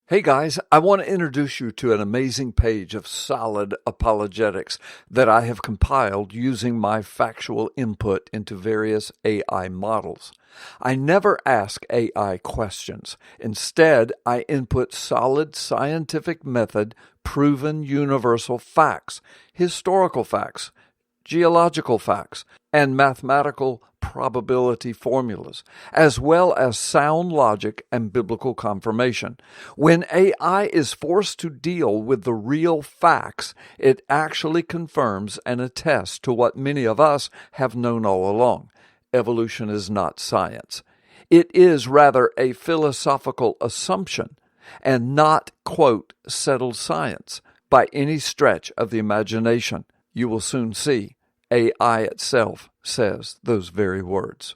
Hey guys, I want to introduce you to an amazing page of solid apologetics that I have compiled using my factual input into various AI models. I never ask AI questions. Instead, I input solid scientific method, proven universal facts, historical facts, geological facts, and mathematical probability formulas, as well as sound logic and biblical confirmation. When AI is forced to deal with the real facts, it actually confirms and attests to what many of us have known all along. Evolution is not science. It is rather a philosophical assumption and not, quote, settled science by any stretch of the imagination. You will soon see. AI itself says those very words.